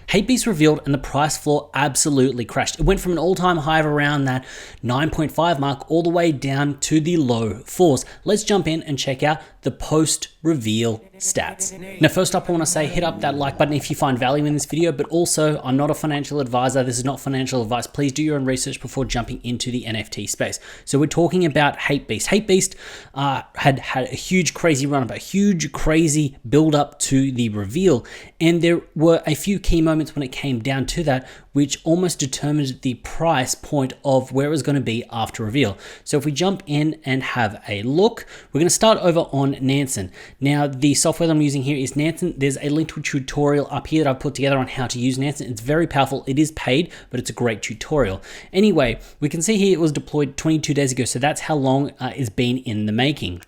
Hape Beast revealed and the price floor absolutely crashed. It went from an all-time high of around that 9.5 mark all the way down to the low 4s. Let's jump in and check out the post-reveal stats. Now, first up, I want to say hit up that like button if you find value in this video, but also I'm not a financial advisor. This is not financial advice. Please do your own research before jumping into the NFT space. So we're talking about Hape Beast. Hape Beast had a huge crazy run up, a huge crazy build up to the reveal. And there were a few key moments when it came down to that, which almost determined the price point of where it was going to be after reveal. So if we jump in and have a look, we're going to start over on Nansen. Now, the software that I'm using here is Nansen. There's a link to a tutorial up here that I've put together on how to use Nansen. It's very powerful. It is paid, but it's a great tutorial. Anyway, we can see here it was deployed 22 days ago. So that's how long it's been in the making.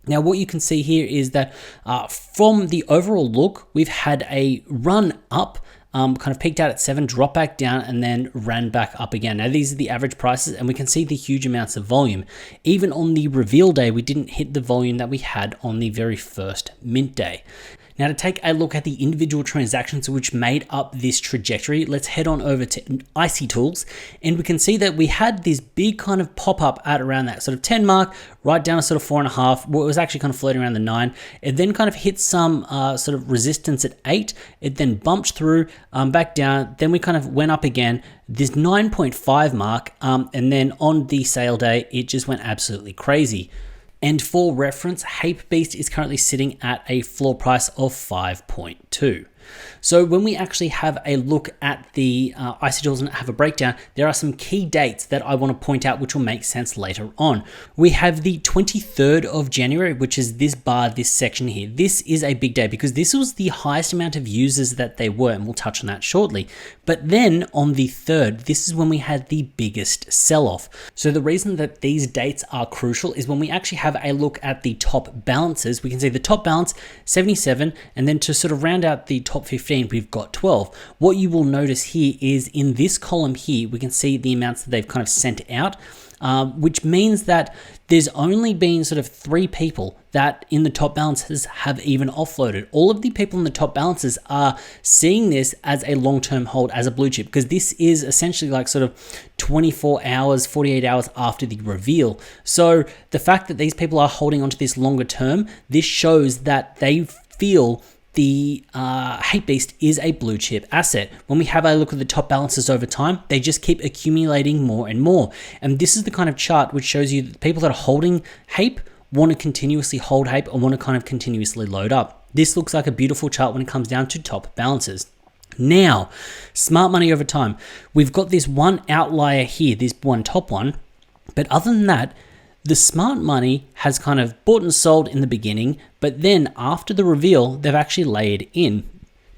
Now, what you can see here is that from the overall look, we've had a run up, kind of peaked out at 7, dropped back down, and then ran back up again. Now, these are the average prices, and we can see the huge amounts of volume. Even on the reveal day, we didn't hit the volume that we had on the very first mint day. Now, to take a look at the individual transactions which made up this trajectory, let's head on over to Icy Tools, and we can see that we had this big kind of pop up at around that sort of 10 mark, right down to sort of 4.5. Well, it was actually kind of floating around the 9. It then kind of hit some sort of resistance at 8. It then bumped through back down. Then we kind of went up again, this 9.5 mark, and then on the sale day, it just went absolutely crazy. And for reference, Hape Beast is currently sitting at a floor price of 5.2. So when we actually have a look at the Icy Tools and have a breakdown, there are some key dates that I want to point out which will make sense later on. We have the 23rd of January, which is this bar, this section here. This is a big day because this was the highest amount of users that they were, and we'll touch on that shortly. But then on the 3rd, this is when we had the biggest sell-off. So the reason that these dates are crucial is when we actually have a look at the top balances, we can see the top balance, 77, and then to sort of round out the top 15, we've got 12. What you will notice here is in this column here, we can see the amounts that they've kind of sent out, which means that there's only been sort of 3 people that in the top balances have even offloaded. All of the people in the top balances are seeing this as a long-term hold, as a blue chip, because this is essentially like sort of 24 hours, 48 hours after the reveal. So the fact that these people are holding onto this longer term, this shows that they feel the Hape Beast is a blue chip asset. When we have a look at the top balances over time, they just keep accumulating more and more. And this is the kind of chart which shows you that the people that are holding Hape want to continuously hold Hape and want to kind of continuously load up. This looks like a beautiful chart when it comes down to top balances. Now, smart money over time. We've got this one outlier here, this one top one, but other than that, the smart money has kind of bought and sold in the beginning, but then after the reveal, they've actually layered in.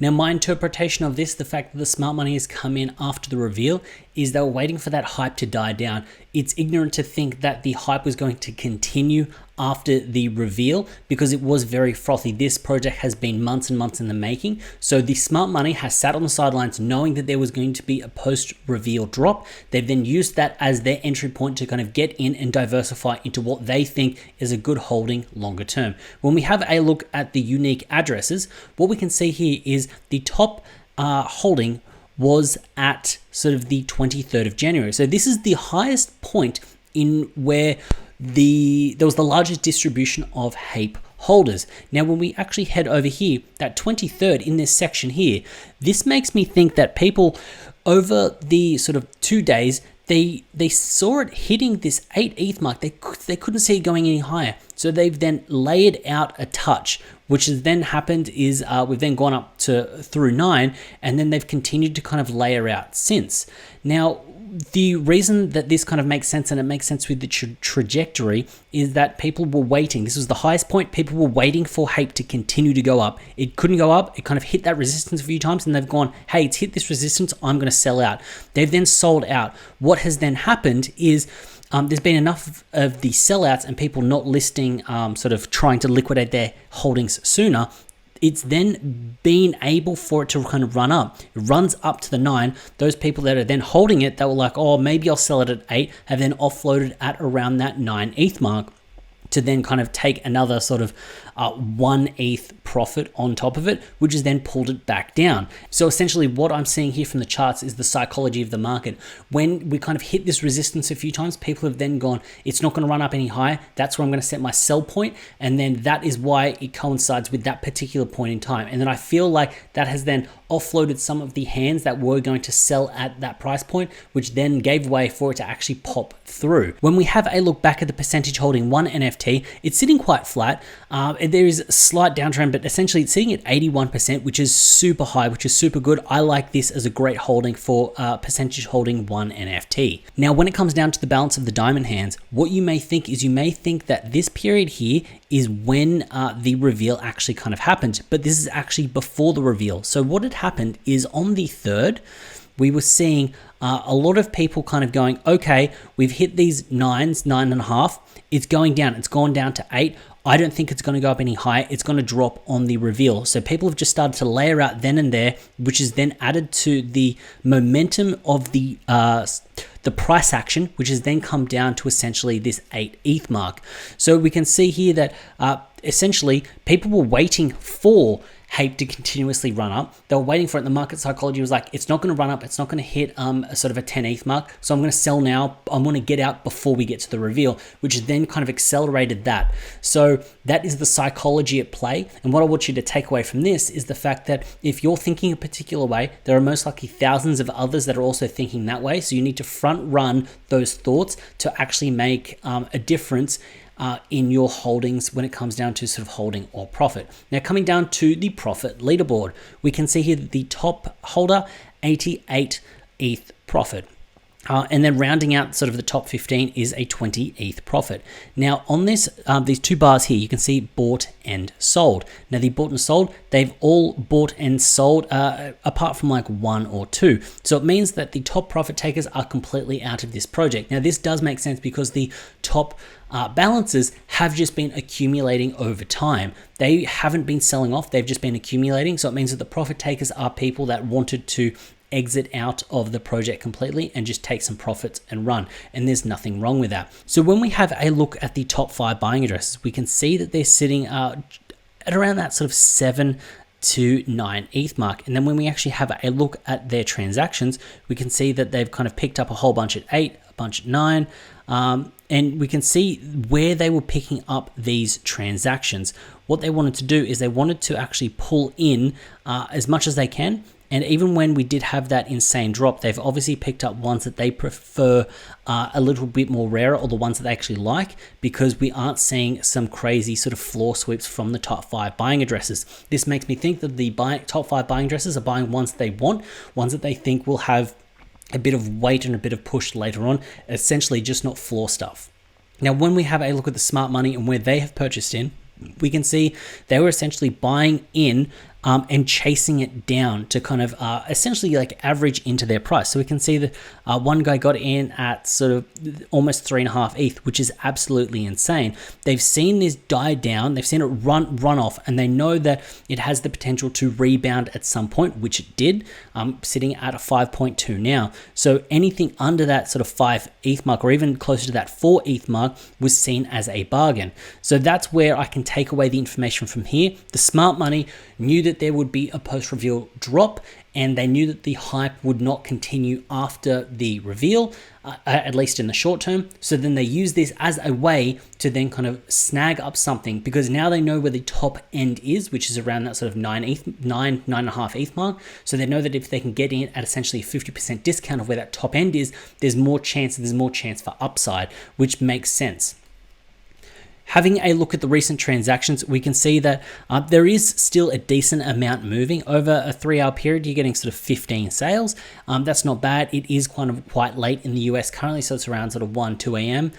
Now, my interpretation of this, the fact that the smart money has come in after the reveal, is they were waiting for that hype to die down. It's ignorant to think that the hype was going to continue after the reveal because it was very frothy. This project has been months and months in the making. So the smart money has sat on the sidelines knowing that there was going to be a post-reveal drop. They've then used that as their entry point to kind of get in and diversify into what they think is a good holding longer term. When we have a look at the unique addresses, what we can see here is the top holding was at sort of the 23rd of January. So this is the highest point in where there was the largest distribution of Hape holders. Now, when we actually head over here, that 23rd in this section here, this makes me think that people over the sort of 2 days, they saw it hitting this 8 ETH mark. They couldn't see it going any higher. So they've then layered out a touch, which has then happened is we've then gone up to through 9, and then they've continued to kind of layer out since. Now, the reason that this kind of makes sense, and it makes sense with the trajectory, is that people were waiting. This was the highest point. People were waiting for Hape to continue to go up. It couldn't go up. It kind of hit that resistance a few times, and they've gone, hey, it's hit this resistance. I'm going to sell out. They've then sold out. What has then happened is there's been enough of the sellouts and people not listing, sort of trying to liquidate their holdings sooner. It's then been able for it to kind of run up. It runs up to the 9. Those people that are then holding it, that were like, oh, maybe I'll sell it at 8, have then offloaded at around that 9 ETH mark. to then kind of take another sort of 1 ETH profit on top of it, which has then pulled it back down. So essentially what I'm seeing here from the charts is the psychology of the market. When we kind of hit this resistance a few times, people have then gone, it's not going to run up any higher. That's where I'm going to set my sell point. And then that is why it coincides with that particular point in time. And then I feel like that has then offloaded some of the hands that were going to sell at that price point, which then gave way for it to actually pop through. When we have a look back at the percentage holding one NFT, it's sitting quite flat. There is a slight downtrend, but essentially it's sitting at 81%, which is super high, which is super good. I like this as a great holding for percentage holding one NFT. Now, when it comes down to the balance of the diamond hands, what you may think is that this period here is when the reveal actually kind of happened, but this is actually before the reveal. So what had happened is on the 3rd, we were seeing a lot of people kind of going, okay, we've hit these 9.5, it's going down, it's gone down to 8. I don't think it's going to go up any higher. It's going to drop on the reveal. So people have just started to layer out then and there, which is then added to the momentum of the price action, which has then come down to essentially this 8 ETH mark. So we can see here that essentially people were waiting for Hape to continuously run up. They were waiting for it. The market psychology was like, it's not going to run up. It's not going to hit a sort of a 10 ETH mark. So I'm going to sell now. I'm going to get out before we get to the reveal, which then kind of accelerated that. So that is the psychology at play. And what I want you to take away from this is the fact that if you're thinking a particular way, there are most likely thousands of others that are also thinking that way. So you need to front run those thoughts to actually make a difference in your holdings when it comes down to sort of holding or profit. Now, coming down to the profit leaderboard, we can see here that the top holder, 88 ETH profit. And then rounding out sort of the top 15 is a 20 ETH profit. Now on this, these two bars here, you can see bought and sold. Now the bought and sold, they've all bought and sold apart from like 1 or 2. So it means that the top profit takers are completely out of this project. Now this does make sense because the top balances have just been accumulating over time. They haven't been selling off, they've just been accumulating. So it means that the profit takers are people that wanted to exit out of the project completely and just take some profits and run, and there's nothing wrong with that. So when we have a look at the top 5 buying addresses, we can see that they're sitting at around that sort of 7 to 9 ETH mark. And then when we actually have a look at their transactions, we can see that they've kind of picked up a whole bunch at 8, a bunch at 9, and we can see where they were picking up these transactions. What they wanted to do is they wanted to actually pull in as much as they can. And even when we did have that insane drop, they've obviously picked up ones that they prefer a little bit more rarer, or the ones that they actually like, because we aren't seeing some crazy sort of floor sweeps from the top 5 buying addresses. This makes me think that the top 5 buying addresses are buying ones that they want, ones that they think will have a bit of weight and a bit of push later on, essentially just not floor stuff. Now, when we have a look at the smart money and where they have purchased in, we can see they were essentially buying in and chasing it down to kind of essentially like average into their price. So we can see that one guy got in at sort of almost 3.5 ETH, which is absolutely insane. They've seen this die down, they've seen it run off, and they know that it has the potential to rebound at some point, which it did, sitting at a 5.2 now. So anything under that sort of 5 ETH mark, or even closer to that 4 ETH mark, was seen as a bargain. So that's where I can take away the information from here. The smart money knew that there would be a post-reveal drop, and they knew that the hype would not continue after the reveal, at least in the short term. So then they use this as a way to then kind of snag up something, because now they know where the top end is, which is around that sort of 9.5 ETH mark. So they know that if they can get in at essentially a 50% discount of where that top end is, there's more chance for upside, which makes sense. Having a look at the recent transactions, we can see that there is still a decent amount moving. Over a 3-hour period, you're getting sort of 15 sales. That's not bad. It is quite late in the US currently, so it's around sort of 1, 2 a.m.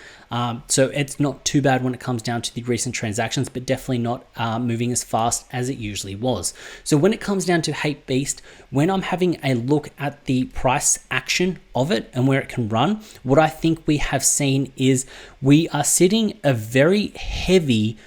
So it's not too bad when it comes down to the recent transactions, but definitely not moving as fast as it usually was. So when it comes down to Hape Beast, when I'm having a look at the price action of it and where it can run, what I think we have seen is we are sitting a very heavy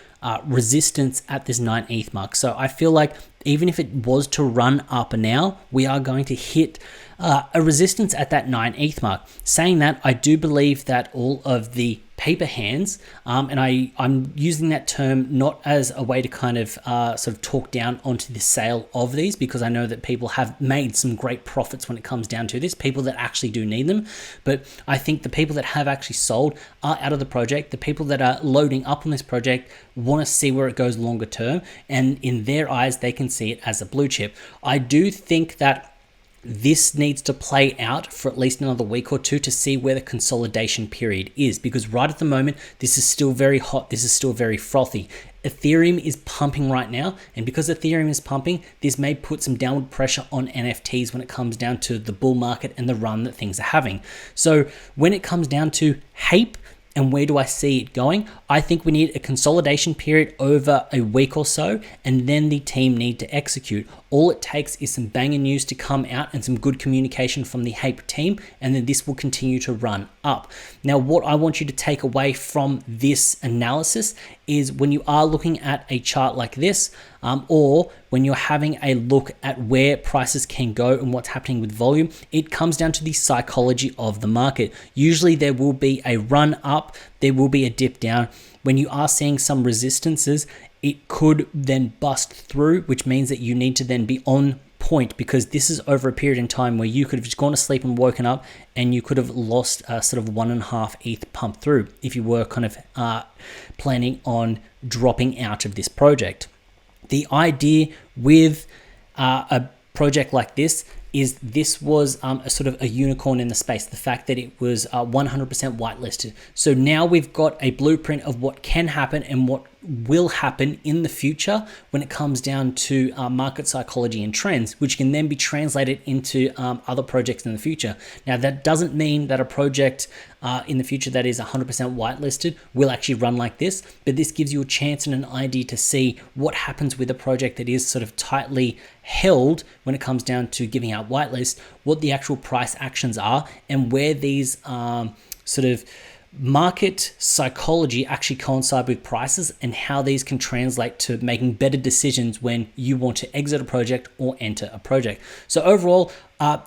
resistance at this 9 ETH mark. So I feel like even if it was to run up now, we are going to hit a resistance at that 9 ETH mark. Saying that, I do believe that all of the paper hands, and I'm using that term not as a way to kind of sort of talk down onto the sale of these, because I know that people have made some great profits when it comes down to this, people that actually do need them. But I think the people that have actually sold are out of the project. The people that are loading up on this project want to see where it goes longer term, and in their eyes, they can see it as a blue chip. I do think that this needs to play out for at least another week or two to see where the consolidation period is, because right at the moment, this is still very hot. This is still very frothy. Ethereum is pumping right now, and because Ethereum is pumping, this may put some downward pressure on NFTs when it comes down to the bull market and the run that things are having. So when it comes down to Hape, and where do I see it going? I think we need a consolidation period over a week or so, and then the team need to execute. All it takes is some banger news to come out and some good communication from the Hape team, and then this will continue to run up. Now, what I want you to take away from this analysis is when you are looking at a chart like this, or when you're having a look at where prices can go and what's happening with volume, it comes down to the psychology of the market. Usually there will be a run up, there will be a dip down. When you are seeing some resistances, it could then bust through, which means that you need to then be on point, because this is over a period in time where you could have just gone to sleep and woken up and you could have lost a sort of 1.5 ETH pump through if you were kind of planning on dropping out of this project. The idea with a project like this is this was a sort of a unicorn in the space. The fact that it was 100% whitelisted. So now we've got a blueprint of what can happen and what will happen in the future when it comes down to market psychology and trends, which can then be translated into other projects in the future. Now, that doesn't mean that a project in the future that is 100% whitelisted will actually run like this, but this gives you a chance and an idea to see what happens with a project that is sort of tightly held when it comes down to giving out whitelist, what the actual price actions are, and where these sort of market psychology actually coincide with prices, and how these can translate to making better decisions when you want to exit a project or enter a project. So overall,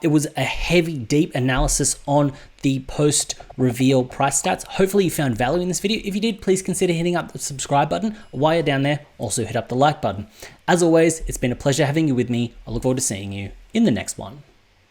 it was a heavy, deep analysis on the post-reveal price stats. Hopefully you found value in this video. If you did, please consider hitting up the subscribe button. While you're down there, also hit up the like button. As always, it's been a pleasure having you with me. I look forward to seeing you in the next one.